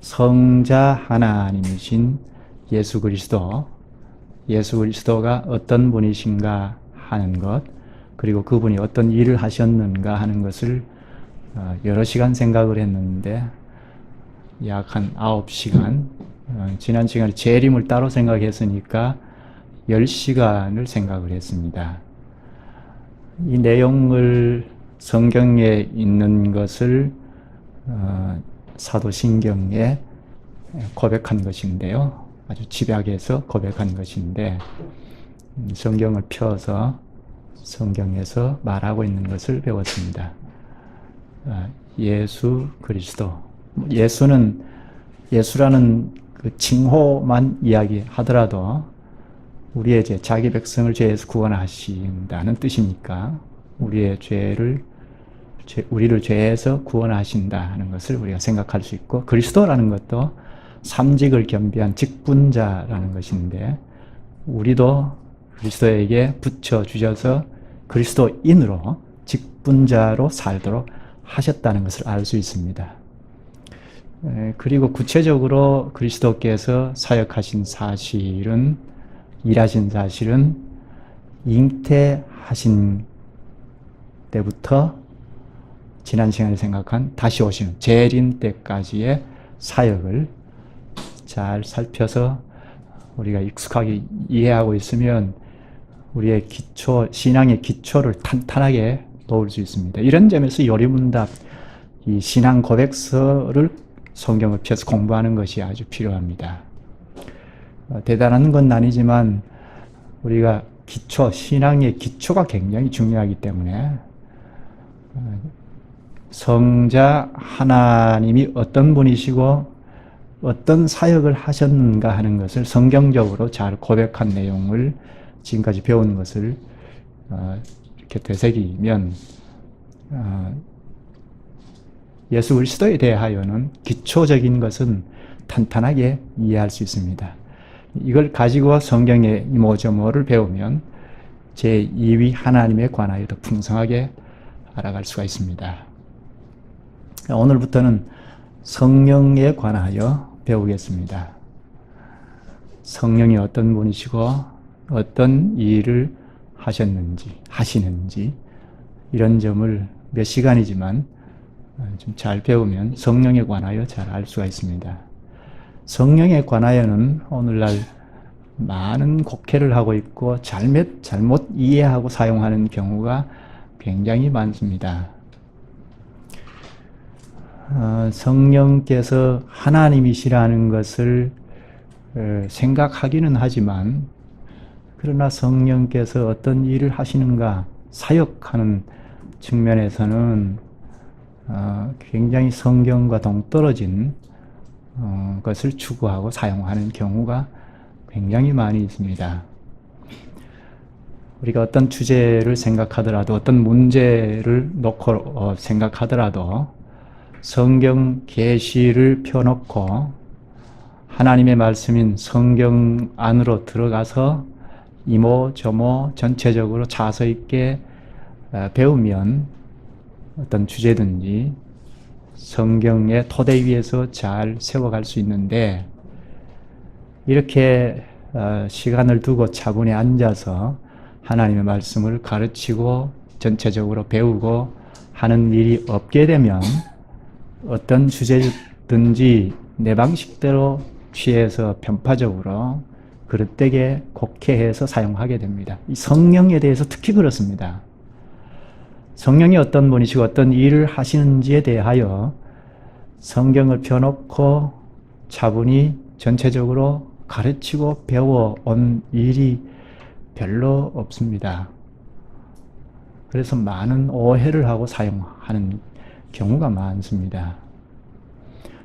성자 하나님이신 예수 그리스도가 어떤 분이신가 하는 것, 그리고 그분이 어떤 일을 하셨는가 하는 것을 여러 시간 생각을 했는데 약 한 9시간, 지난 시간에 재림을 따로 생각했으니까 10시간을 생각을 했습니다. 이 내용을 성경에 있는 것을 사도신경에 고백한 것인데요. 아주 집약해서 고백한 것인데 성경을 펴서 성경에서 말하고 있는 것을 배웠습니다. 예수 그리스도. 예수라는 그 칭호만 이야기하더라도 우리의 자기 백성을 죄에서 구원하신다는 뜻이니까 우리를 죄에서 구원하신다 하는 것을 우리가 생각할 수 있고, 그리스도라는 것도 삼직을 겸비한 직분자라는 것인데 우리도 그리스도에게 붙여주셔서 그리스도인으로 직분자로 살도록 하셨다는 것을 알 수 있습니다. 그리고 구체적으로 그리스도께서 사역하신 사실은, 일하신 사실은 잉태하신 때부터 지난 시간에 생각한 다시 오시는 재림 때까지의 사역을 잘 살펴서 우리가 익숙하게 이해하고 있으면 우리의 신앙의 기초를 탄탄하게 놓을 수 있습니다. 이런 점에서 요리문답, 이 신앙 고백서를 성경을 펴서 공부하는 것이 아주 필요합니다. 대단한 건 아니지만 우리가 신앙의 기초가 굉장히 중요하기 때문에 성자 하나님이 어떤 분이시고 어떤 사역을 하셨는가 하는 것을 성경적으로 잘 고백한 내용을 지금까지 배운 것을 이렇게 되새기면 예수 그리스도에 대하여는 기초적인 것은 탄탄하게 이해할 수 있습니다. 이걸 가지고 성경의 이모저모를 배우면 제2위 하나님에 관하여 더 풍성하게 알아갈 수가 있습니다. 오늘부터는 성령에 관하여 배우겠습니다. 성령이 어떤 분이시고 어떤 일을 하시는지 이런 점을 몇 시간이지만 좀 잘 배우면 성령에 관하여 잘 알 수가 있습니다. 성령에 관하여는 오늘날 많은 곡해를 하고 있고 잘못 이해하고 사용하는 경우가 굉장히 많습니다. 성령께서 하나님이시라는 것을 생각하기는 하지만, 그러나 성령께서 어떤 일을 하시는가, 사역하는 측면에서는 굉장히 성경과 동떨어진 것을 추구하고 사용하는 경우가 굉장히 많이 있습니다. 우리가 어떤 주제를 생각하더라도, 어떤 문제를 놓고 생각하더라도 성경 계시를 펴놓고 하나님의 말씀인 성경 안으로 들어가서 이모저모 전체적으로 차서 있게 배우면 어떤 주제든지 성경의 토대 위에서 잘 세워갈 수 있는데, 이렇게 시간을 두고 차분히 앉아서 하나님의 말씀을 가르치고 전체적으로 배우고 하는 일이 없게 되면 어떤 주제든지 내 방식대로 취해서 편파적으로 그릇되게 곡해해서 사용하게 됩니다. 이 성령에 대해서 특히 그렇습니다. 성령이 어떤 분이시고 어떤 일을 하시는지에 대하여 성경을 펴놓고 차분히 전체적으로 가르치고 배워온 일이 별로 없습니다. 그래서 많은 오해를 하고 사용하는 경우가 많습니다.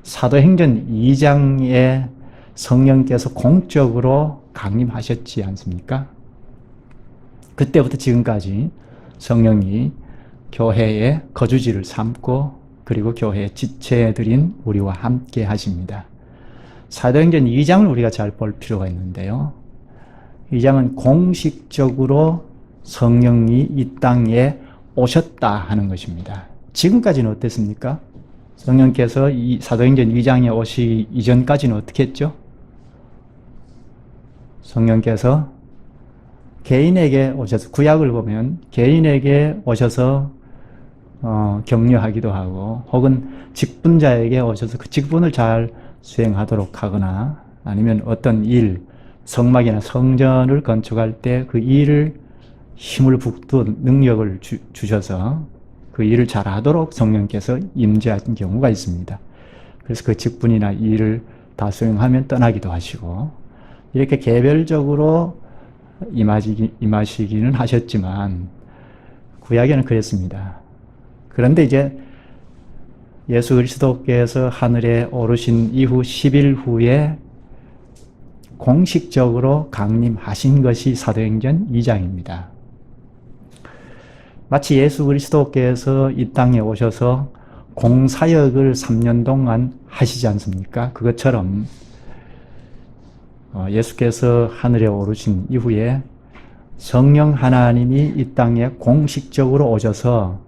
사도행전 2장에 성령께서 공적으로 강림하셨지 않습니까? 그때부터 지금까지 성령이 교회의 거주지를 삼고 그리고 교회의 지체들인 우리와 함께 하십니다. 사도행전 2장을 우리가 잘 볼 필요가 있는데요. 2장은 공식적으로 성령이 이 땅에 오셨다 하는 것입니다. 지금까지는 어땠습니까? 성령께서 이 사도행전 2장에 오시기 이전까지는 어떻게 했죠? 성령께서 개인에게 오셔서, 구약을 보면 개인에게 오셔서 격려하기도 하고, 혹은 직분자에게 오셔서 그 직분을 잘 수행하도록 하거나, 아니면 어떤 일, 성막이나 성전을 건축할 때 그 일을 힘을 북돋 능력을 주셔서 그 일을 잘하도록 성령께서 임재하신 경우가 있습니다. 그래서 그 직분이나 일을 다 수행하면 떠나기도 하시고, 이렇게 개별적으로 임하시기는 하셨지만 구약에는 그랬습니다. 그런데 이제 예수 그리스도께서 하늘에 오르신 이후 10일 후에 공식적으로 강림하신 것이 사도행전 2장입니다. 마치 예수 그리스도께서 이 땅에 오셔서 공사역을 3년 동안 하시지 않습니까? 그것처럼 예수께서 하늘에 오르신 이후에 성령 하나님이 이 땅에 공식적으로 오셔서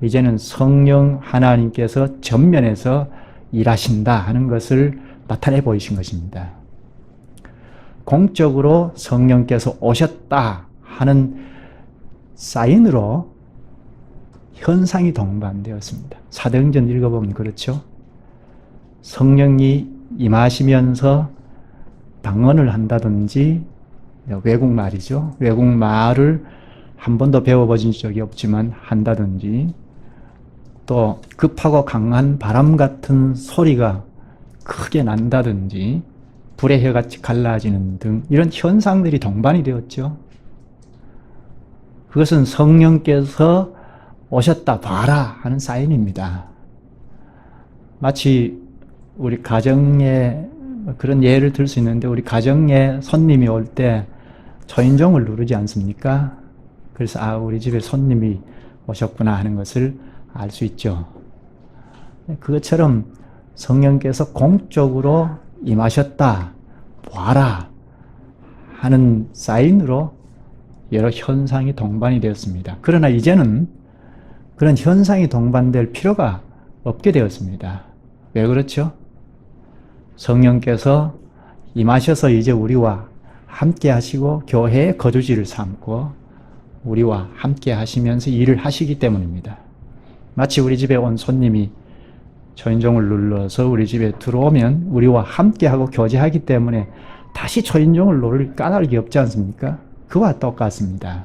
이제는 성령 하나님께서 전면에서 일하신다 하는 것을 나타내 보이신 것입니다. 공적으로 성령께서 오셨다 하는 사인으로 현상이 동반되었습니다. 사도행전 읽어보면 그렇죠. 성령이 임하시면서 방언을 한다든지, 외국말이죠. 외국말을 한 번도 배워보신 적이 없지만 한다든지, 또 급하고 강한 바람 같은 소리가 크게 난다든지, 불의 혀같이 갈라지는 등 이런 현상들이 동반이 되었죠. 그것은 성령께서 오셨다 봐라 하는 사인입니다. 마치 우리 가정에 그런 예를 들 수 있는데, 우리 가정에 손님이 올 때 초인종을 누르지 않습니까? 그래서 우리 집에 손님이 오셨구나 하는 것을 알 수 있죠. 그것처럼 성령께서 공적으로 임하셨다 봐라 하는 사인으로 여러 현상이 동반이 되었습니다. 그러나 이제는 그런 현상이 동반될 필요가 없게 되었습니다. 왜 그렇죠? 성령께서 임하셔서 이제 우리와 함께 하시고 교회의 거주지를 삼고 우리와 함께 하시면서 일을 하시기 때문입니다. 마치 우리 집에 온 손님이 초인종을 눌러서 우리 집에 들어오면 우리와 함께하고 교제하기 때문에 다시 초인종을 누를 까닭이 없지 않습니까? 그와 똑같습니다.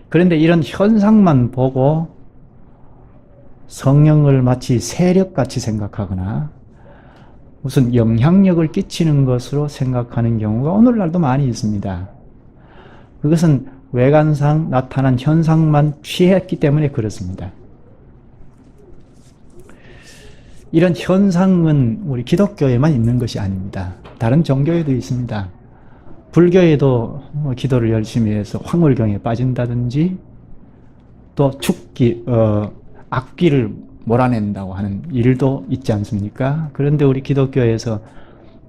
그런데 이런 현상만 보고 성령을 마치 세력같이 생각하거나 무슨 영향력을 끼치는 것으로 생각하는 경우가 오늘날도 많이 있습니다. 그것은 외관상 나타난 현상만 취했기 때문에 그렇습니다. 이런 현상은 우리 기독교에만 있는 것이 아닙니다. 다른 종교에도 있습니다. 불교에도 기도를 열심히 해서 황홀경에 빠진다든지, 또 축기, 악귀를 몰아낸다고 하는 일도 있지 않습니까? 그런데 우리 기독교에서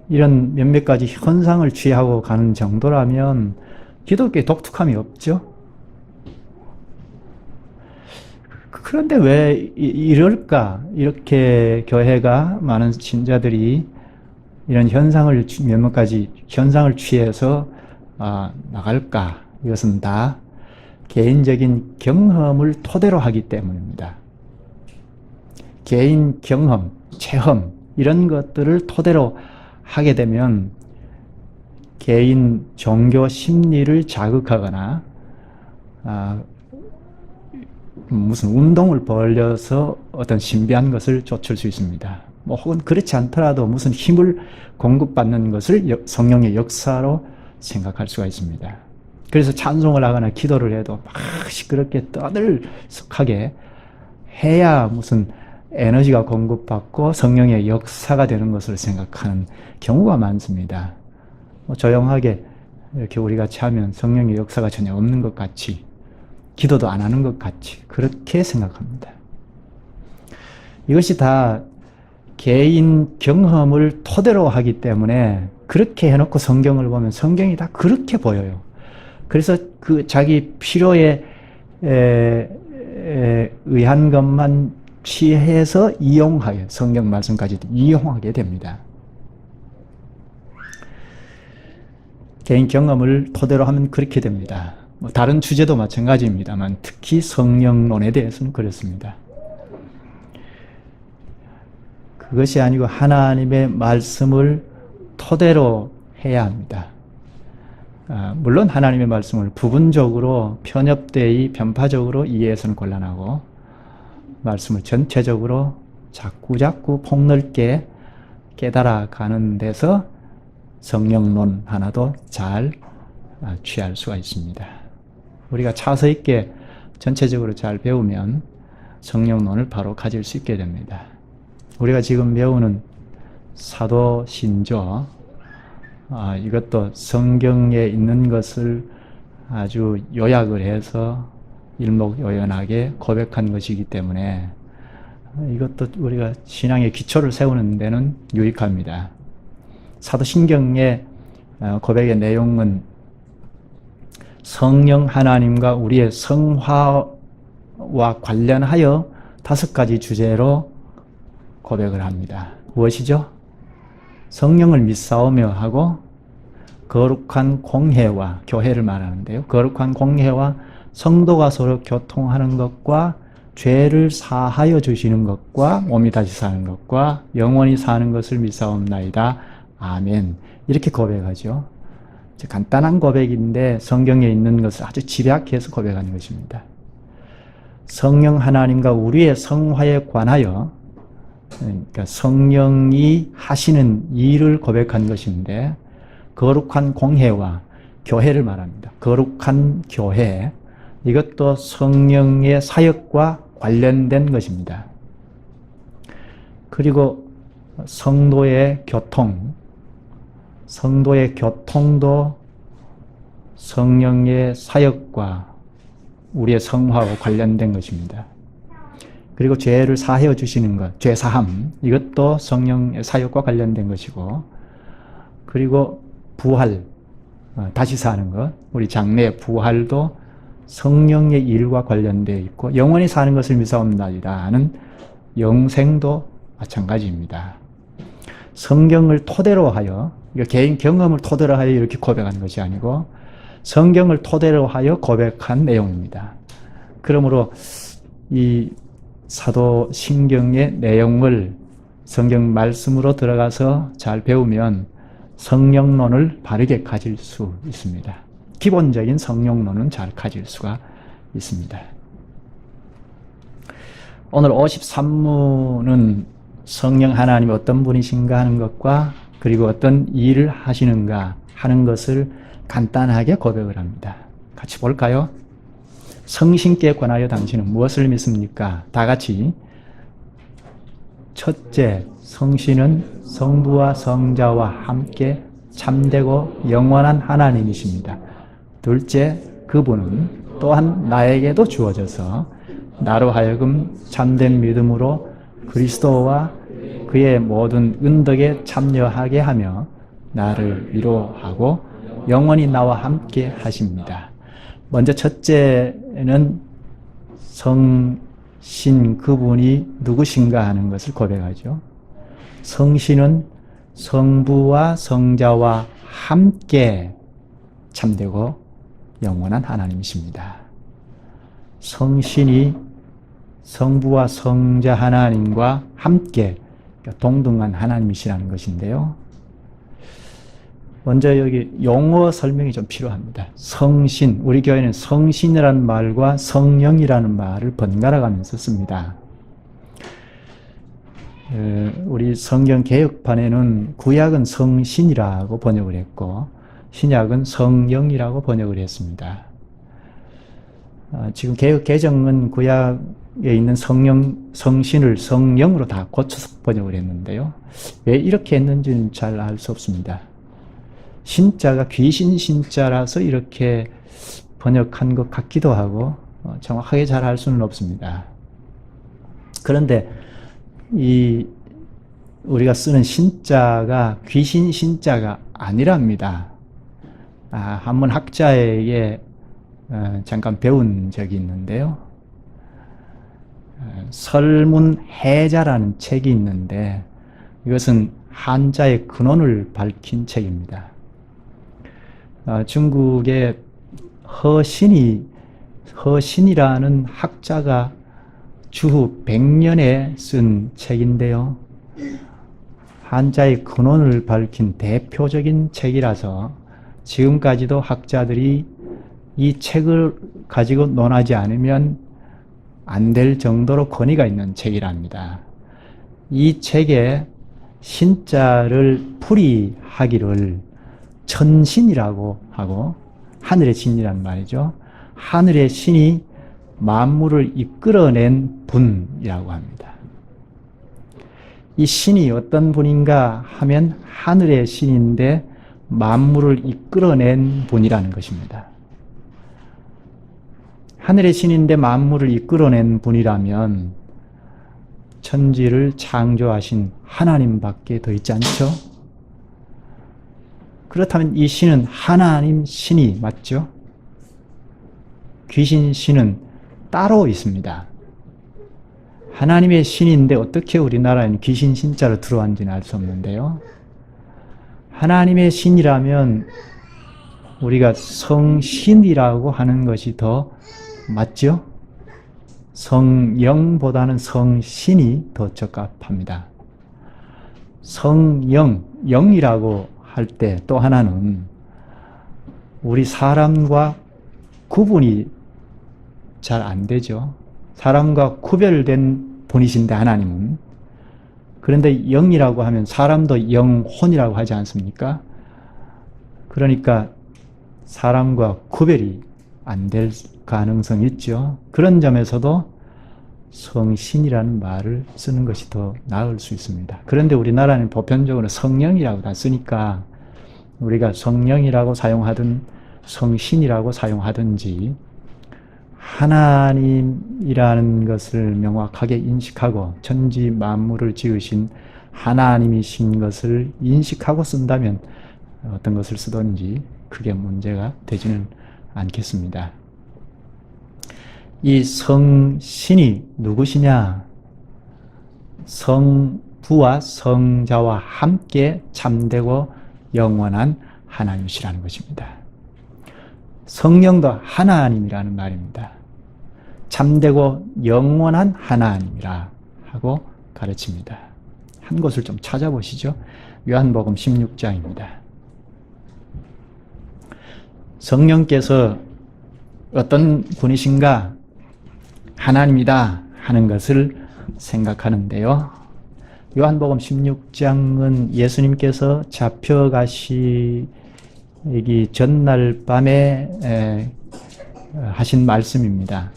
이런 몇몇 가지 현상을 취하고 가는 정도라면 기독교에 독특함이 없죠? 그런데 왜 이럴까? 이렇게 교회가 많은 신자들이 이런 현상을 몇몇 가지 현상을 취해서 나갈까? 이것은 다 개인적인 경험을 토대로 하기 때문입니다. 개인 경험, 체험 이런 것들을 토대로 하게 되면 개인 종교 심리를 자극하거나 무슨 운동을 벌여서 어떤 신비한 것을 쫓을 수 있습니다. 혹은 그렇지 않더라도 무슨 힘을 공급받는 것을 성령의 역사로 생각할 수가 있습니다. 그래서 찬송을 하거나 기도를 해도 막 시끄럽게 떠들썩하게 해야 무슨 에너지가 공급받고 성령의 역사가 되는 것을 생각하는 경우가 많습니다. 조용하게 이렇게 우리 같이 하면 성령의 역사가 전혀 없는 것 같이, 기도도 안 하는 것 같이 그렇게 생각합니다. 이것이 다 개인 경험을 토대로 하기 때문에 그렇게 해놓고 성경을 보면 성경이 다 그렇게 보여요. 그래서 그 자기 필요에 의한 것만 취해서 이용하게, 성경 말씀까지 이용하게 됩니다. 개인 경험을 토대로 하면 그렇게 됩니다. 다른 주제도 마찬가지입니다만 특히 성령론에 대해서는 그렇습니다. 그것이 아니고 하나님의 말씀을 토대로 해야 합니다. 물론 하나님의 말씀을 부분적으로 편협되이 편파적으로 이해해서는 곤란하고 말씀을 전체적으로 자꾸자꾸 폭넓게 깨달아가는 데서 성령론 하나도 잘 취할 수가 있습니다. 우리가 차서 있게 전체적으로 잘 배우면 성령론을 바로 가질 수 있게 됩니다. 우리가 지금 배우는 사도신조, 이것도 성경에 있는 것을 아주 요약을 해서 일목요연하게 고백한 것이기 때문에 이것도 우리가 신앙의 기초를 세우는 데는 유익합니다. 사도신경의 고백의 내용은 성령 하나님과 우리의 성화와 관련하여 5가지 주제로 고백을 합니다. 무엇이죠? 성령을 믿사오며 하고 거룩한 공회와 교회를 말하는데요. 거룩한 공회와 성도가 서로 교통하는 것과 죄를 사하여 주시는 것과 몸이 다시 사는 것과 영원히 사는 것을 믿사옵나이다. 아멘. 이렇게 고백하죠. 간단한 고백인데 성경에 있는 것을 아주 집약해서 고백하는 것입니다. 성령 하나님과 우리의 성화에 관하여, 그러니까 성령이 하시는 일을 고백한 것인데 거룩한 공회와 교회를 말합니다. 거룩한 교회, 이것도 성령의 사역과 관련된 것입니다. 그리고 성도의 교통, 성도의 교통도 성령의 사역과 우리의 성화와 관련된 것입니다. 그리고 죄를 사하여 주시는 것, 죄사함, 이것도 성령의 사역과 관련된 것이고, 그리고 부활, 다시 사는 것, 우리 장래 부활도 성령의 일과 관련되어 있고, 영원히 사는 것을 믿사옵나이다는 영생도 마찬가지입니다. 성경을 토대로 하여, 개인 경험을 토대로 하여 이렇게 고백한 것이 아니고 성경을 토대로 하여 고백한 내용입니다. 그러므로 이 사도신경의 내용을 성경 말씀으로 들어가서 잘 배우면 성령론을 바르게 가질 수 있습니다. 기본적인 성령론은 잘 가질 수가 있습니다. 오늘 53문은 성령 하나님이 어떤 분이신가 하는 것과 그리고 어떤 일을 하시는가 하는 것을 간단하게 고백을 합니다. 같이 볼까요? 성신께 관하여 당신은 무엇을 믿습니까? 다 같이. 첫째, 성신은 성부와 성자와 함께 참되고 영원한 하나님이십니다. 둘째, 그분은 또한 나에게도 주어져서 나로 하여금 참된 믿음으로 그리스도와 그의 모든 은덕에 참여하게 하며 나를 위로하고 영원히 나와 함께 하십니다. 먼저 첫째는 성신, 그분이 누구신가 하는 것을 고백하죠. 성신은 성부와 성자와 함께 참되고 영원한 하나님이십니다. 성신이 성부와 성자 하나님과 함께 동등한 하나님이시라는 것인데요. 먼저 여기 용어 설명이 좀 필요합니다. 성신, 우리 교회는 성신이라는 말과 성령이라는 말을 번갈아 가면서 씁니다. 우리 성경 개역판에는 구약은 성신이라고 번역을 했고 신약은 성령이라고 번역을 했습니다. 지금 개역 개정은 구약에 있는 성신을 성령으로 다 고쳐서 번역을 했는데요. 왜 이렇게 했는지는 잘 알 수 없습니다. 신자가 귀신 신자라서 이렇게 번역한 것 같기도 하고 정확하게 잘 알 수는 없습니다. 그런데 우리가 쓰는 신자가 귀신 신자가 아니랍니다. 한번 학자에게 잠깐 배운 적이 있는데요. 설문해자라는 책이 있는데 이것은 한자의 근원을 밝힌 책입니다. 중국의 허신이라는 학자가 주후 100년에 쓴 책인데요. 한자의 근원을 밝힌 대표적인 책이라서 지금까지도 학자들이 이 책을 가지고 논하지 않으면 안 될 정도로 권위가 있는 책이랍니다. 이 책에 신자를 풀이하기를 천신이라고 하고, 하늘의 신이란 말이죠. 하늘의 신이 만물을 이끌어낸 분이라고 합니다. 이 신이 어떤 분인가 하면 하늘의 신인데 만물을 이끌어낸 분이라는 것입니다. 하늘의 신인데 만물을 이끌어낸 분이라면 천지를 창조하신 하나님밖에 더 있지 않죠? 그렇다면 이 신은 하나님 신이 맞죠? 귀신 신은 따로 있습니다. 하나님의 신인데 어떻게 우리나라에는 귀신 신자로 들어왔는지는 알 수 없는데요. 하나님의 신이라면 우리가 성신이라고 하는 것이 더 맞죠? 성령보다는 성신이 더 적합합니다. 성령, 영이라고 할 때 또 하나는 우리 사람과 구분이 잘 안 되죠. 사람과 구별된 분이신데 하나님은. 그런데 영이라고 하면 사람도 영혼이라고 하지 않습니까? 그러니까 사람과 구별이 안 될 가능성이 있죠. 그런 점에서도 성신이라는 말을 쓰는 것이 더 나을 수 있습니다. 그런데 우리나라는 보편적으로 성령이라고 다 쓰니까 우리가 성령이라고 사용하든 성신이라고 사용하든지 하나님이라는 것을 명확하게 인식하고 천지 만물을 지으신 하나님이신 것을 인식하고 쓴다면 어떤 것을 쓰든지 크게 문제가 되지는 않겠습니다. 이 성신이 누구시냐? 성부와 성자와 함께 참되고 영원한 하나님이시라는 것입니다. 성령도 하나님이라는 말입니다. 참되고 영원한 하나님이라 하고 가르칩니다. 한 곳을 좀 찾아보시죠. 요한복음 16장입니다. 성령께서 어떤 분이신가? 하나님이다 하는 것을 생각하는데요. 요한복음 16장은 예수님께서 잡혀가시기 전날 밤에 하신 말씀입니다.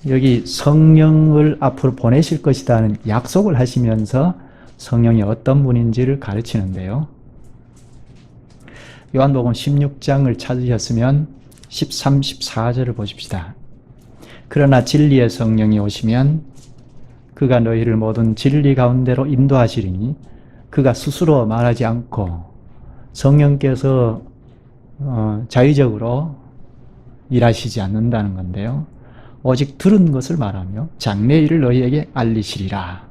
여기 성령을 앞으로 보내실 것이라는 약속을 하시면서 성령이 어떤 분인지를 가르치는데요. 요한복음 16장을 찾으셨으면 13, 14절을 보십시다. 그러나 진리의 성령이 오시면 그가 너희를 모든 진리 가운데로 인도하시리니 그가 스스로 말하지 않고 성령께서 자의적으로 일하시지 않는다는 건데요. 오직 들은 것을 말하며 장래 일을 너희에게 알리시리라.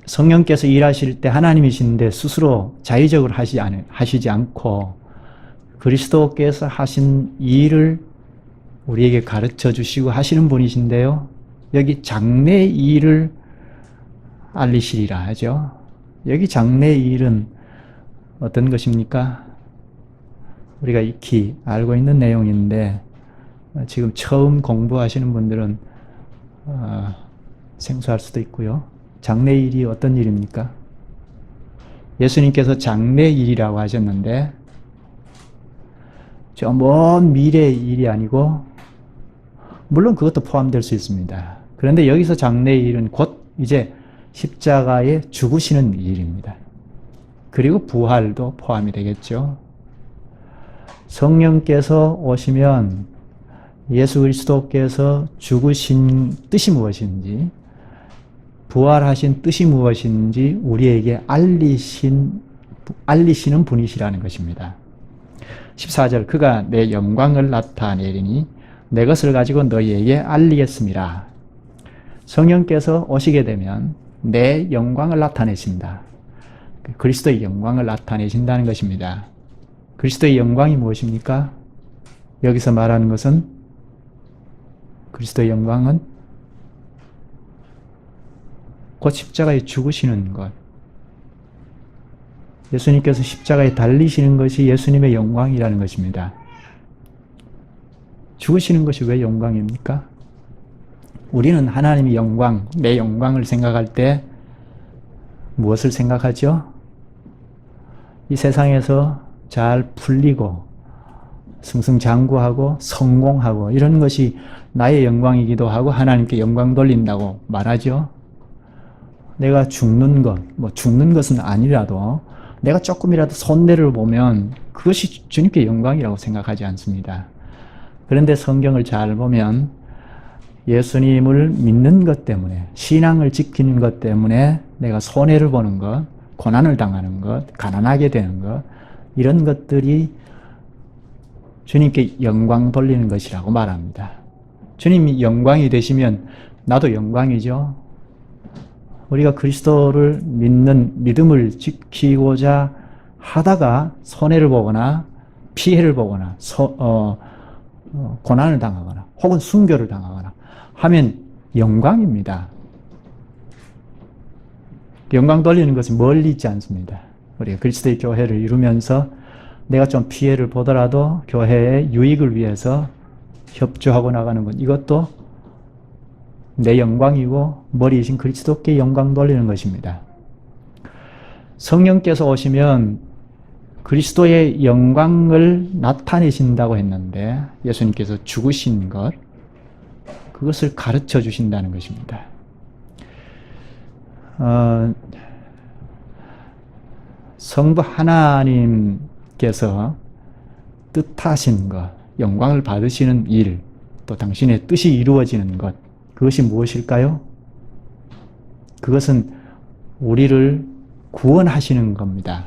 성령께서 일하실 때 하나님이신데 스스로 자의적으로 하시지 않고 그리스도께서 하신 일을 우리에게 가르쳐 주시고 하시는 분이신데요. 여기 장래 일을 알리시리라 하죠. 여기 장래 일은 어떤 것입니까? 우리가 익히 알고 있는 내용인데 지금 처음 공부하시는 분들은 생소할 수도 있고요. 장래 일이 어떤 일입니까? 예수님께서 장래 일이라고 하셨는데 저 먼 미래의 일이 아니고 물론 그것도 포함될 수 있습니다. 그런데 여기서 장래 일은 곧 이제 십자가에 죽으시는 일입니다. 그리고 부활도 포함이 되겠죠. 성령께서 오시면 예수 그리스도께서 죽으신 뜻이 무엇인지 부활하신 뜻이 무엇인지 우리에게 알리시는 분이시라는 것입니다. 14절 그가 내 영광을 나타내리니 내 것을 가지고 너희에게 알리겠습니다. 성령께서 오시게 되면 내 영광을 나타내신다. 그리스도의 영광을 나타내신다는 것입니다. 그리스도의 영광이 무엇입니까? 여기서 말하는 것은 그리스도의 영광은 곧 십자가에 죽으시는 것. 예수님께서 십자가에 달리시는 것이 예수님의 영광이라는 것입니다. 죽으시는 것이 왜 영광입니까? 우리는 하나님의 영광, 내 영광을 생각할 때 무엇을 생각하죠? 이 세상에서 잘 풀리고 승승장구하고 성공하고 이런 것이 나의 영광이기도 하고 하나님께 영광 돌린다고 말하죠. 내가 죽는 것, 죽는 것은 아니라도 내가 조금이라도 손해를 보면 그것이 주님께 영광이라고 생각하지 않습니다. 그런데 성경을 잘 보면 예수님을 믿는 것 때문에, 신앙을 지키는 것 때문에 내가 손해를 보는 것, 고난을 당하는 것, 가난하게 되는 것, 이런 것들이 주님께 영광 돌리는 것이라고 말합니다. 주님이 영광이 되시면 나도 영광이죠. 우리가 그리스도를 믿는 믿음을 지키고자 하다가 손해를 보거나 피해를 보거나 고난을 당하거나 혹은 순교를 당하거나 하면 영광입니다. 영광 돌리는 것은 멀리 있지 않습니다. 우리가 그리스도의 교회를 이루면서 내가 좀 피해를 보더라도 교회의 유익을 위해서 협조하고 나가는 것, 이것도 내 영광이고 머리이신 그리스도께 영광 돌리는 것입니다. 성령께서 오시면 그리스도의 영광을 나타내신다고 했는데 예수님께서 죽으신 것, 그것을 가르쳐 주신다는 것입니다. 성부 하나님께서 뜻하신 것, 영광을 받으시는 일, 또 당신의 뜻이 이루어지는 것, 그것이 무엇일까요? 그것은 우리를 구원하시는 겁니다.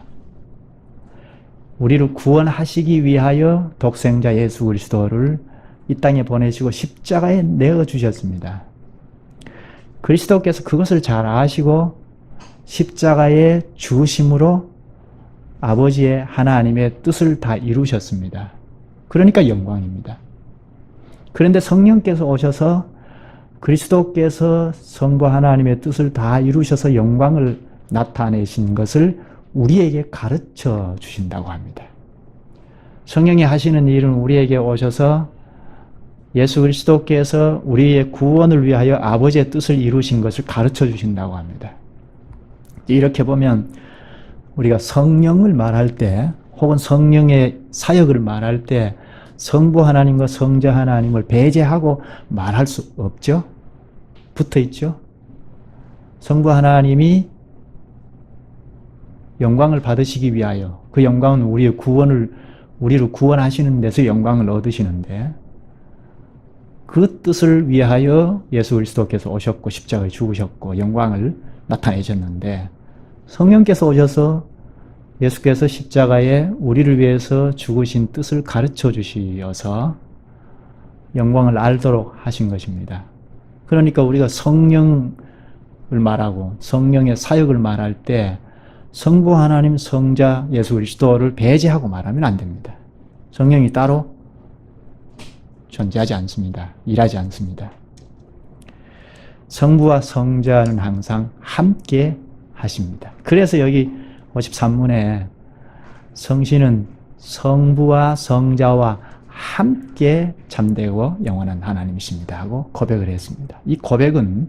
우리를 구원하시기 위하여 독생자 예수 그리스도를 이 땅에 보내시고 십자가에 내어주셨습니다. 그리스도께서 그것을 잘 아시고 십자가에 죽으심으로 아버지의 하나님의 뜻을 다 이루셨습니다. 그러니까 영광입니다. 그런데 성령께서 오셔서 그리스도께서 성부 하나님의 뜻을 다 이루셔서 영광을 나타내신 것을 우리에게 가르쳐 주신다고 합니다. 성령이 하시는 일은 우리에게 오셔서 예수 그리스도께서 우리의 구원을 위하여 아버지의 뜻을 이루신 것을 가르쳐 주신다고 합니다. 이렇게 보면 우리가 성령을 말할 때 혹은 성령의 사역을 말할 때 성부 하나님과 성자 하나님을 배제하고 말할 수 없죠. 붙어 있죠. 성부 하나님이 영광을 받으시기 위하여, 그 영광은 우리를 구원하시는 데서 영광을 얻으시는데 그 뜻을 위하여 예수 그리스도께서 오셨고 십자가에 죽으셨고 영광을 나타내셨는데 성령께서 오셔서 예수께서 십자가에 우리를 위해서 죽으신 뜻을 가르쳐 주시어서 영광을 알도록 하신 것입니다. 그러니까 우리가 성령을 말하고 성령의 사역을 말할 때 성부 하나님, 성자 예수 그리스도를 배제하고 말하면 안 됩니다. 성령이 따로 존재하지 않습니다. 일하지 않습니다. 성부와 성자는 항상 함께 하십니다. 그래서 여기 53문에 성신은 성부와 성자와 함께 참되고 영원한 하나님이십니다 하고 고백을 했습니다. 이 고백은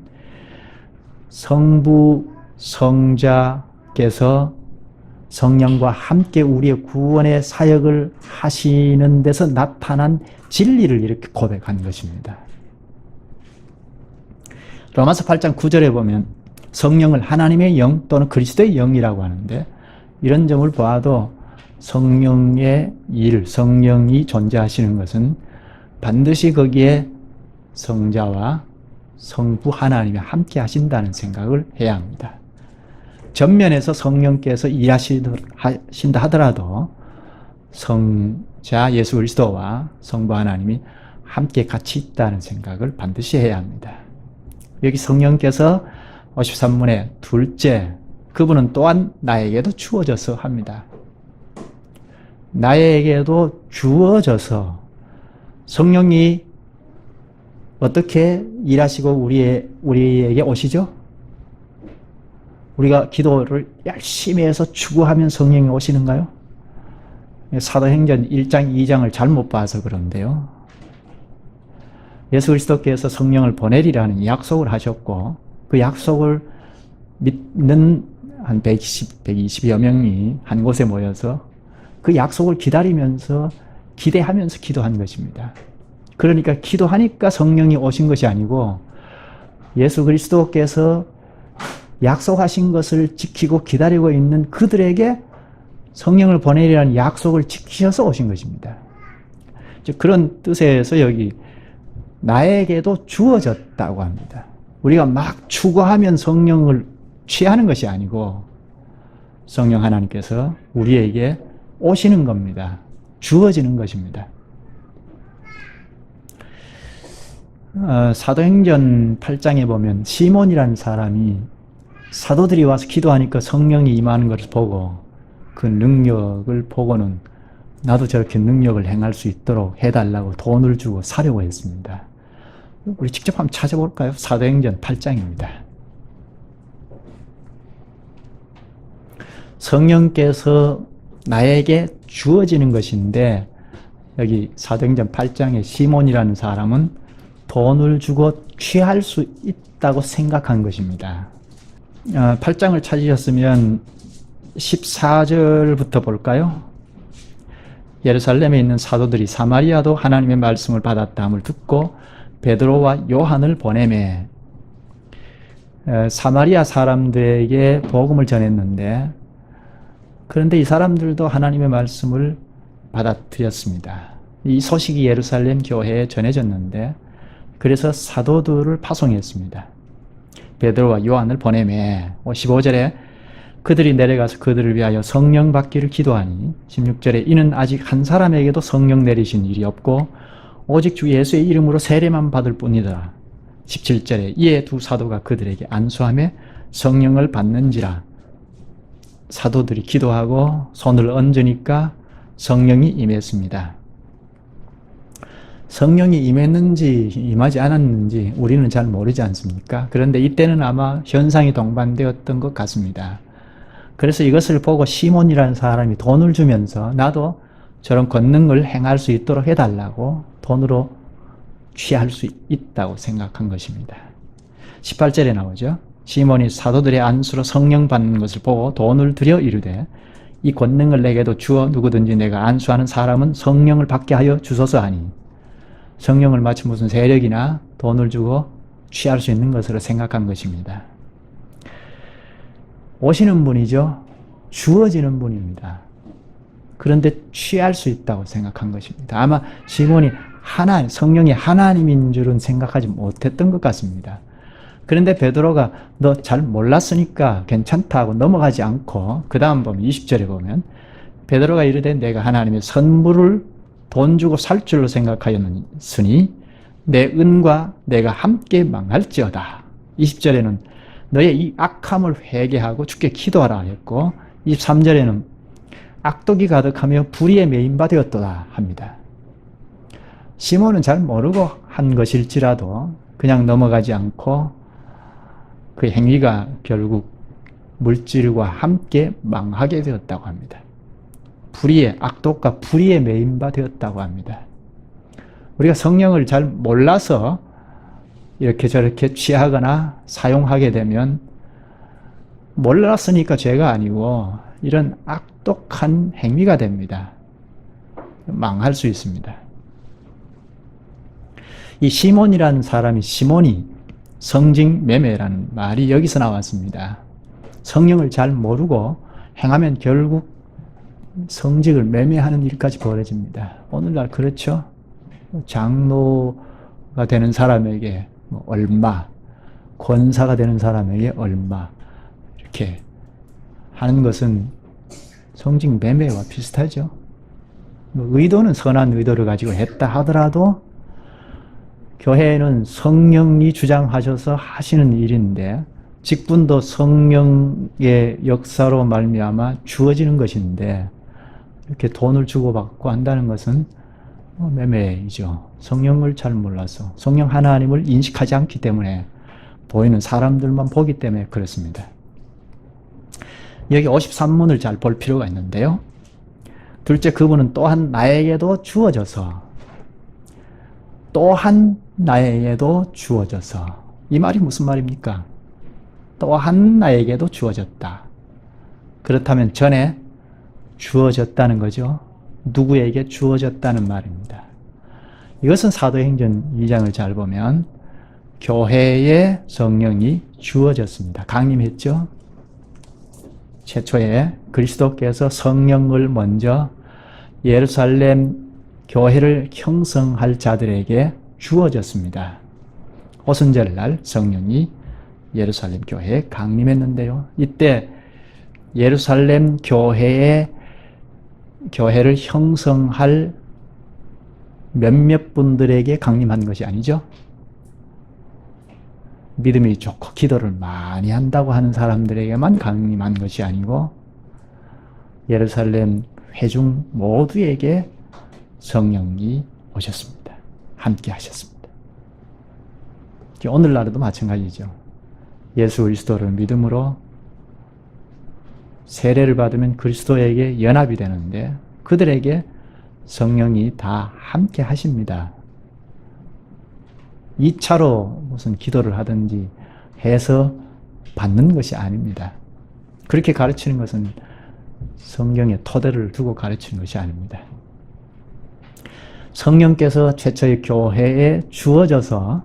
성부, 성자께서 성령과 함께 우리의 구원의 사역을 하시는 데서 나타난 진리를 이렇게 고백한 것입니다. 로마서 8장 9절에 보면 성령을 하나님의 영 또는 그리스도의 영이라고 하는데 이런 점을 보아도 성령의 일, 성령이 존재하시는 것은 반드시 거기에 성자와 성부 하나님이 함께 하신다는 생각을 해야 합니다. 전면에서 성령께서 일하신다 하더라도 성자 예수 그리스도와 성부 하나님이 함께 같이 있다는 생각을 반드시 해야 합니다. 여기 성령께서 53문의 둘째, 그분은 또한 나에게도 주어져서 합니다. 나에게도 주어져서 성령이 어떻게 일하시고 우리에게 오시죠? 우리가 기도를 열심히 해서 추구하면 성령이 오시는가요? 사도행전 1장, 2장을 잘못 봐서 그런데요. 예수 그리스도께서 성령을 보내리라는 약속을 하셨고 그 약속을 믿는 한 120여 명이 한 곳에 모여서 그 약속을 기다리면서 기대하면서 기도한 것입니다. 그러니까 기도하니까 성령이 오신 것이 아니고 예수 그리스도께서 약속하신 것을 지키고 기다리고 있는 그들에게 성령을 보내리라는 약속을 지키셔서 오신 것입니다. 그런 뜻에서 여기 나에게도 주어졌다고 합니다. 우리가 막 추구하면 성령을 취하는 것이 아니고 성령 하나님께서 우리에게 오시는 겁니다. 주어지는 것입니다. 사도행전 8장에 보면 시몬이라는 사람이 사도들이 와서 기도하니까 성령이 임하는 것을 보고 그 능력을 보고는 나도 저렇게 능력을 행할 수 있도록 해달라고 돈을 주고 사려고 했습니다. 우리 직접 한번 찾아볼까요? 사도행전 8장입니다. 성령께서 나에게 주어지는 것인데 여기 사도행전 8장에 시몬이라는 사람은 돈을 주고 취할 수 있다고 생각한 것입니다. 8장을 찾으셨으면 14절부터 볼까요? 예루살렘에 있는 사도들이 사마리아도 하나님의 말씀을 받았다함을 듣고 베드로와 요한을 보내매 사마리아 사람들에게 복음을 전했는데 그런데 이 사람들도 하나님의 말씀을 받아들였습니다. 이 소식이 예루살렘 교회에 전해졌는데 그래서 사도들을 파송했습니다. 베드로와 요한을 보내매 15절에 그들이 내려가서 그들을 위하여 성령 받기를 기도하니 16절에 이는 아직 한 사람에게도 성령 내리신 일이 없고 오직 주 예수의 이름으로 세례만 받을 뿐이더라. 17절에 이에 두 사도가 그들에게 안수하며 성령을 받는지라. 사도들이 기도하고 손을 얹으니까 성령이 임했습니다. 성령이 임했는지 임하지 않았는지 우리는 잘 모르지 않습니까? 그런데 이때는 아마 현상이 동반되었던 것 같습니다. 그래서 이것을 보고 시몬이라는 사람이 돈을 주면서 나도 저런 권능을 행할 수 있도록 해달라고 돈으로 취할 수 있다고 생각한 것입니다. 18절에 나오죠. 시몬이 사도들의 안수로 성령 받는 것을 보고 돈을 들여 이르되 이 권능을 내게도 주어 누구든지 내가 안수하는 사람은 성령을 받게 하여 주소서 하니 성령을 마치 무슨 세력이나 돈을 주고 취할 수 있는 것으로 생각한 것입니다. 오시는 분이죠. 주어지는 분입니다. 그런데 취할 수 있다고 생각한 것입니다. 아마 시몬이 성령이 하나님인 줄은 생각하지 못했던 것 같습니다. 그런데 베드로가 너 잘 몰랐으니까 괜찮다고 넘어가지 않고 그 다음 보면 20절에 보면 베드로가 이르되 내가 하나님의 선물을 돈 주고 살 줄로 생각하였으니 내 은과 내가 함께 망할지어다. 20절에는 너의 이 악함을 회개하고 주께 기도하라 했고 23절에는 악독이 가득하며 불의에 매인바 되었도다 합니다. 시몬은 잘 모르고 한 것일지라도 그냥 넘어가지 않고 그 행위가 결국 물질과 함께 망하게 되었다고 합니다. 악독과 불의에 매인바 되었다고 합니다. 우리가 성령을 잘 몰라서 이렇게 저렇게 취하거나 사용하게 되면 몰랐으니까 죄가 아니고 이런 악독한 행위가 됩니다. 망할 수 있습니다. 이 시몬이라는 사람이 시몬이 성직매매라는 말이 여기서 나왔습니다. 성령을 잘 모르고 행하면 결국 성직을 매매하는 일까지 벌어집니다. 오늘날 그렇죠? 장로가 되는 사람에게 얼마, 권사가 되는 사람에게 얼마 이렇게 하는 것은 성직 매매와 비슷하죠. 의도는 선한 의도를 가지고 했다 하더라도 교회는 성령이 주장하셔서 하시는 일인데 직분도 성령의 역사로 말미암아 주어지는 것인데 이렇게 돈을 주고받고 한다는 것은 매매이죠. 성령을 잘 몰라서 성령 하나님을 인식하지 않기 때문에 보이는 사람들만 보기 때문에 그렇습니다. 여기 53문을 잘 볼 필요가 있는데요. 둘째, 그분은 또한 나에게도 주어져서 또한 나에게도 주어져서 이 말이 무슨 말입니까? 또한 나에게도 주어졌다. 그렇다면 전에 주어졌다는 거죠. 누구에게 주어졌다는 말입니다. 이것은 사도행전 2장을 잘 보면 교회에 성령이 주어졌습니다. 강림했죠. 최초에 그리스도께서 성령을 먼저 예루살렘 교회를 형성할 자들에게 주어졌습니다. 오순절날 성령이 예루살렘 교회에 강림했는데요. 이때 예루살렘 교회를 형성할 몇몇 분들에게 강림한 것이 아니죠. 믿음이 좋고 기도를 많이 한다고 하는 사람들에게만 강림한 것이 아니고 예루살렘 회중 모두에게 성령이 오셨습니다. 함께 하셨습니다. 오늘날에도 마찬가지죠. 예수 그리스도를 믿음으로 세례를 받으면 그리스도에게 연합이 되는데 그들에게 성령이 다 함께 하십니다. 2차로 무슨 기도를 하든지 해서 받는 것이 아닙니다. 그렇게 가르치는 것은 성경의 토대를 두고 가르치는 것이 아닙니다. 성령께서 최초의 교회에 주어져서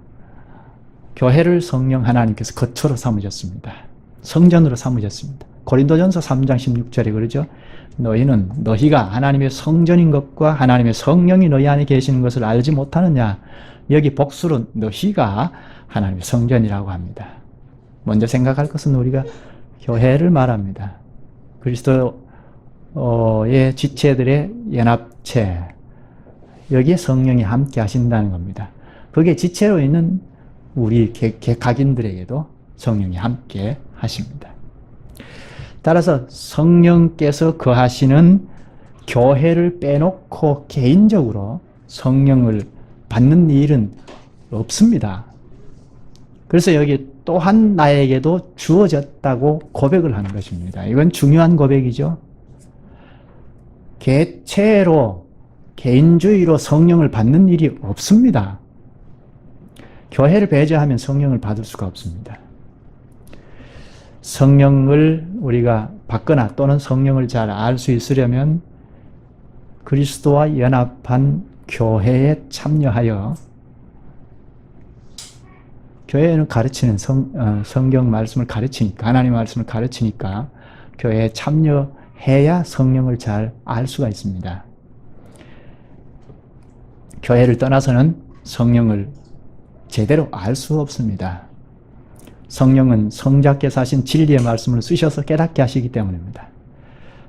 교회를 성령 하나님께서 거처로 삼으셨습니다. 성전으로 삼으셨습니다. 고린도전서 3장 16절에 그러죠. 너희가 하나님의 성전인 것과 하나님의 성령이 너희 안에 계시는 것을 알지 못하느냐. 여기 복수로 너희가 하나님의 성전이라고 합니다. 먼저 생각할 것은 우리가 교회를 말합니다. 그리스도의 지체들의 연합체, 여기에 성령이 함께 하신다는 겁니다. 그게 지체로 있는 우리 각인들에게도 성령이 함께 하십니다. 따라서 성령께서 거하시는 교회를 빼놓고 개인적으로 성령을 받는 일은 없습니다. 그래서 여기 또한 나에게도 주어졌다고 고백을 하는 것입니다. 이건 중요한 고백이죠. 개체로, 개인주의로 성령을 받는 일이 없습니다. 교회를 배제하면 성령을 받을 수가 없습니다. 성령을 우리가 받거나 또는 성령을 잘 알 수 있으려면 그리스도와 연합한 교회에 참여하여 교회는 가르치는 성경 말씀을 가르치니까 하나님 말씀을 가르치니까 교회에 참여해야 성령을 잘 알 수가 있습니다. 교회를 떠나서는 성령을 제대로 알 수 없습니다. 성령은 성자께서 하신 진리의 말씀을 쓰셔서 깨닫게 하시기 때문입니다.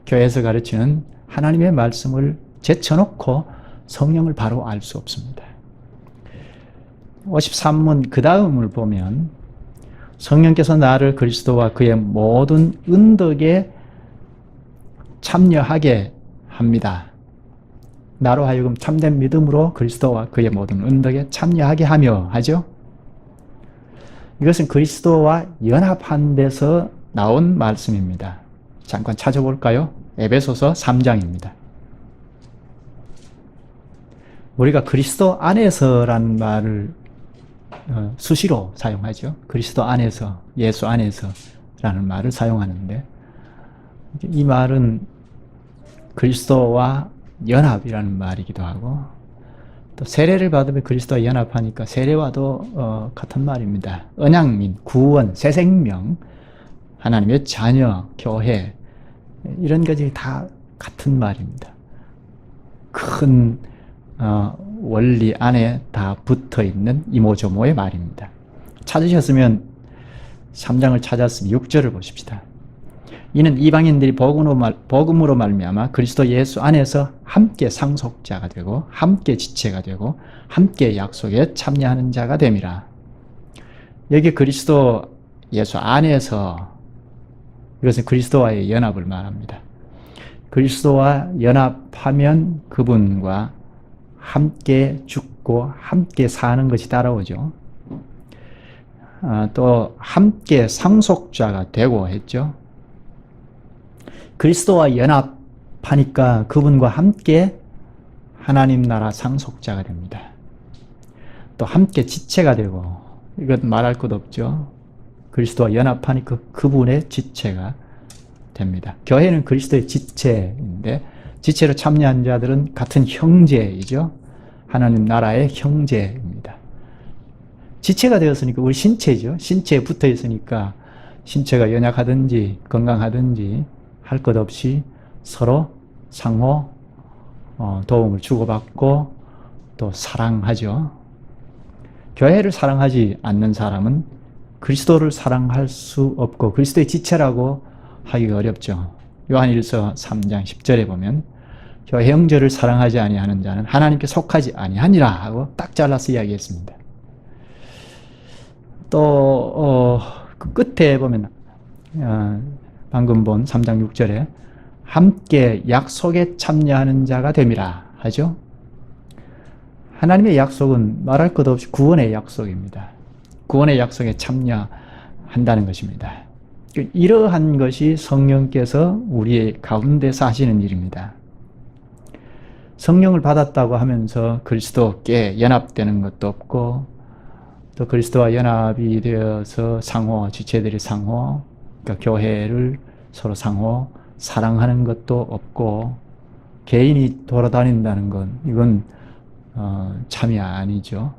교회에서 가르치는 하나님의 말씀을 제쳐놓고 성령을 바로 알 수 없습니다. 53문 그 다음을 보면 성령께서 나를 그리스도와 그의 모든 은덕에 참여하게 합니다. 나로 하여금 참된 믿음으로 그리스도와 그의 모든 은덕에 참여하게 하며 하죠. 이것은 그리스도와 연합한 데서 나온 말씀입니다. 잠깐 찾아볼까요? 에베소서 3장입니다. 우리가 그리스도 안에서라는 말을 수시로 사용하죠. 그리스도 안에서, 예수 안에서라는 말을 사용하는데 이 말은 그리스도와 연합이라는 말이기도 하고 또 세례를 받으면 그리스도와 연합하니까 세례와도 같은 말입니다. 언약민, 구원, 새 생명, 하나님의 자녀, 교회 이런 것이 다 같은 말입니다. 큰 원리 안에 다 붙어있는 이모저모의 말입니다. 찾으셨으면 3장을 찾았으면 6절을 보십시다. 이는 이방인들이 복음으로 말미암아 그리스도 예수 안에서 함께 상속자가 되고 함께 지체가 되고 함께 약속에 참여하는 자가 됨이라. 여기 그리스도 예수 안에서, 이것은 그리스도와의 연합을 말합니다. 그리스도와 연합하면 그분과 함께 죽고 함께 사는 것이 따라오죠. 또 함께 상속자가 되고 했죠. 그리스도와 연합하니까 그분과 함께 하나님 나라 상속자가 됩니다. 또 함께 지체가 되고, 이건 말할 것 없죠. 그리스도와 연합하니까 그분의 지체가 됩니다. 교회는 그리스도의 지체인데, 지체로 참여한 자들은 같은 형제이죠. 하나님 나라의 형제입니다. 지체가 되었으니까 우리 신체죠. 신체에 붙어 있으니까 신체가 연약하든지 건강하든지 할 것 없이 서로 상호 도움을 주고받고 또 사랑하죠. 교회를 사랑하지 않는 사람은 그리스도를 사랑할 수 없고 그리스도의 지체라고 하기가 어렵죠. 요한일서 3장 10절에 보면 교회 형제를 사랑하지 아니하는 자는 하나님께 속하지 아니하니라 하고 딱 잘라서 이야기했습니다. 또 그 끝에 보면 방금 본 3장 6절에 함께 약속에 참여하는 자가 됨이라 하죠. 하나님의 약속은 말할 것 없이 구원의 약속입니다. 구원의 약속에 참여한다는 것입니다. 이러한 것이 성령께서 우리의 가운데서 하시는 일입니다. 성령을 받았다고 하면서 그리스도께 연합되는 것도 없고 또 그리스도와 연합이 되어서 상호, 지체들이 상호, 그러니까 교회를 서로 상호 사랑하는 것도 없고 개인이 돌아다닌다는 건 이건 참이 아니죠.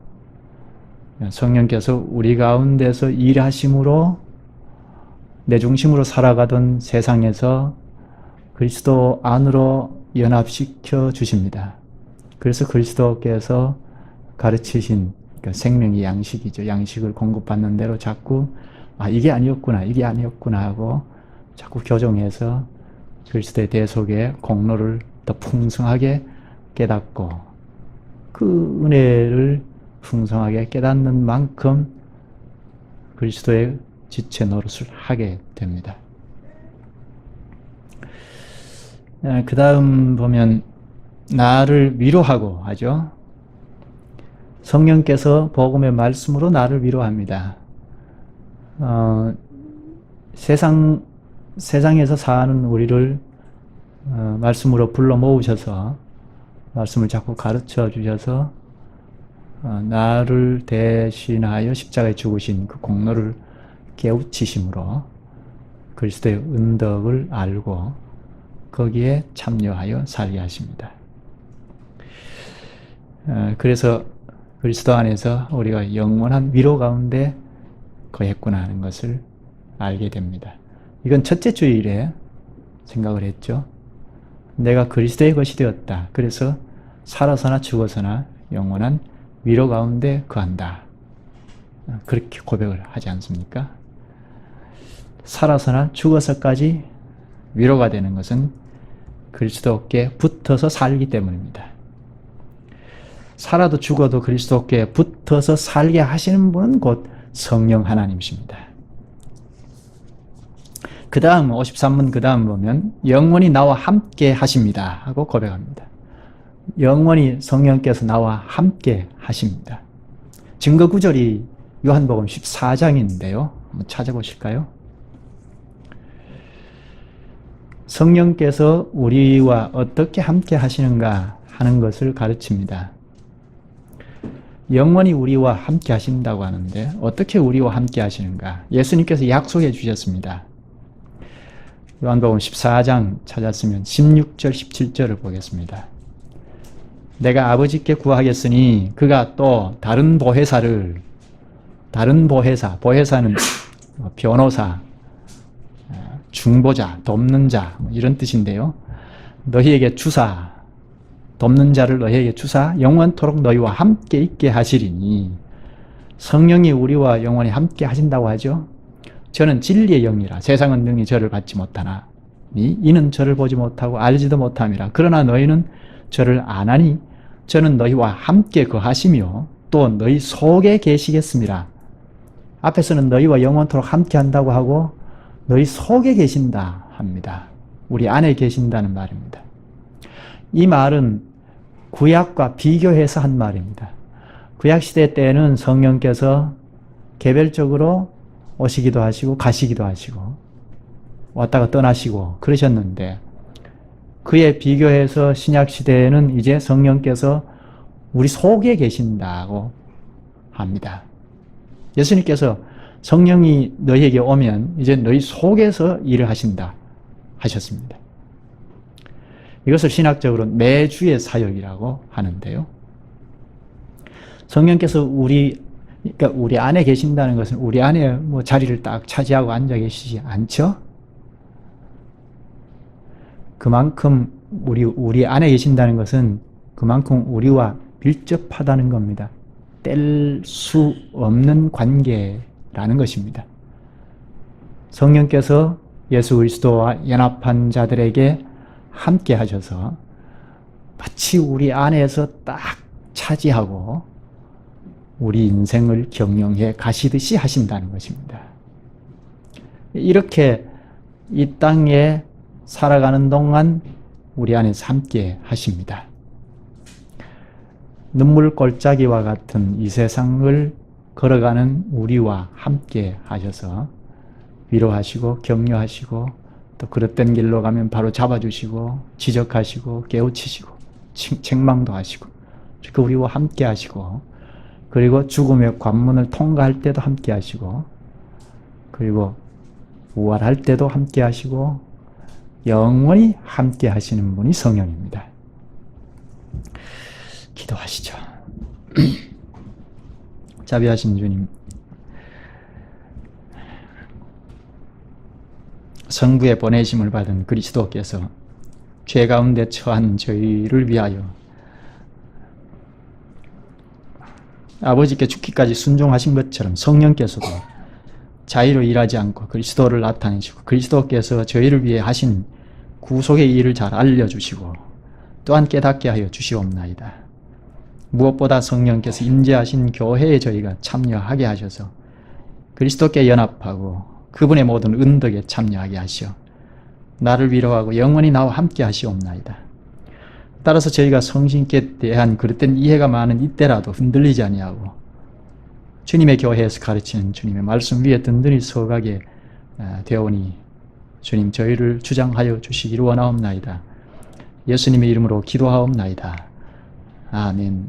성령께서 우리 가운데서 일하심으로 내 중심으로 살아가던 세상에서 그리스도 안으로 연합시켜 주십니다. 그래서 그리스도께서 가르치신 그러니까 생명의 양식이죠. 양식을 공급받는 대로 자꾸 이게 아니었구나, 이게 아니었구나 하고 자꾸 교정해서 그리스도의 대속의 공로를 더 풍성하게 깨닫고 그 은혜를 풍성하게 깨닫는 만큼 그리스도의 지체 노릇을 하게 됩니다. 그 다음 보면 나를 위로하고 하죠. 성령께서 복음의 말씀으로 나를 위로합니다. 세상에서 사는 우리를 말씀으로 불러 모으셔서 말씀을 자꾸 가르쳐 주셔서 나를 대신하여 십자가에 죽으신 그 공로를 깨우치심으로 그리스도의 은덕을 알고 거기에 참여하여 살게 하십니다. 그래서 그리스도 안에서 우리가 영원한 위로 가운데 거했구나 하는 것을 알게 됩니다. 이건 첫째 주일에 생각을 했죠. 내가 그리스도의 것이 되었다. 그래서 살아서나 죽어서나 영원한 위로 가운데 거한다. 그렇게 고백을 하지 않습니까? 살아서나 죽어서까지 위로가 되는 것은 그리스도께 붙어서 살기 때문입니다. 살아도 죽어도 그리스도께 붙어서 살게 하시는 분은 곧 성령 하나님이십니다. 그 다음 53문 그 다음 보면 영원히 나와 함께 하십니다 하고 고백합니다. 영원히 성령께서 나와 함께 하십니다. 증거 구절이 요한복음 14장인데요. 한번 찾아보실까요? 성령께서 우리와 어떻게 함께 하시는가 하는 것을 가르칩니다. 영원히 우리와 함께 하신다고 하는데 어떻게 우리와 함께 하시는가? 예수님께서 약속해 주셨습니다. 요한복음 14장 찾았으면 16절 17절을 보겠습니다. 내가 아버지께 구하겠으니 그가 또 다른 보혜사는 변호사, 중보자, 돕는 자 이런 뜻인데요. 너희에게 주사, 돕는 자를 너희에게 주사 영원토록 너희와 함께 있게 하시리니 성령이 우리와 영원히 함께 하신다고 하죠. 저는 진리의 영이라 세상은 능히 저를 받지 못하나 이는 저를 보지 못하고 알지도 못함이라. 그러나 너희는 저를 아나니 저는 너희와 함께 거하시며 또 너희 속에 계시겠습니다. 앞에서는 너희와 영원토록 함께 한다고 하고 너희 속에 계신다 합니다. 우리 안에 계신다는 말입니다. 이 말은 구약과 비교해서 한 말입니다. 구약시대 때는 성령께서 개별적으로 오시기도 하시고 가시기도 하시고 왔다가 떠나시고 그러셨는데 그에 비교해서 신약시대에는 이제 성령께서 우리 속에 계신다고 합니다. 예수님께서 성령이 너희에게 오면 이제 너희 속에서 일을 하신다 하셨습니다. 이것을 신학적으로 내주의 사역이라고 하는데요. 성령께서 그러니까 우리 안에 계신다는 것은 우리 안에 뭐 자리를 딱 차지하고 앉아 계시지 않죠? 그만큼 우리 안에 계신다는 것은 그만큼 우리와 밀접하다는 겁니다. 뗄 수 없는 관계라는 것입니다. 성령께서 예수 그리스도와 연합한 자들에게 함께 하셔서 마치 우리 안에서 딱 차지하고 우리 인생을 경영해 가시듯이 하신다는 것입니다. 이렇게 이 땅에 살아가는 동안 우리 안에서 함께 하십니다. 눈물골짜기와 같은 이 세상을 걸어가는 우리와 함께 하셔서 위로하시고 격려하시고 또 그릇된 길로 가면 바로 잡아주시고 지적하시고 깨우치시고 책망도 하시고 이렇게 우리와 함께 하시고 그리고 죽음의 관문을 통과할 때도 함께 하시고 그리고 부활할 때도 함께 하시고 영원히 함께 하시는 분이 성령입니다. 기도하시죠. 자비하신 주님, 성부의 보내심을 받은 그리스도께서 죄 가운데 처한 저희를 위하여 아버지께 죽기까지 순종하신 것처럼 성령께서도 자의로 일하지 않고 그리스도를 나타내시고 그리스도께서 저희를 위해 하신 구속의 일을 잘 알려주시고 또한 깨닫게 하여 주시옵나이다. 무엇보다 성령께서 임재하신 교회에 저희가 참여하게 하셔서 그리스도께 연합하고 그분의 모든 은덕에 참여하게 하시어 나를 위로하고 영원히 나와 함께 하시옵나이다. 따라서 저희가 성신께 대한 그릇된 이해가 많은 이때라도 흔들리지 아니하고 주님의 교회에서 가르치는 주님의 말씀 위에 든든히 서가게 되오니 주님 저희를 주장하여 주시기를 원하옵나이다. 예수님의 이름으로 기도하옵나이다. 아멘.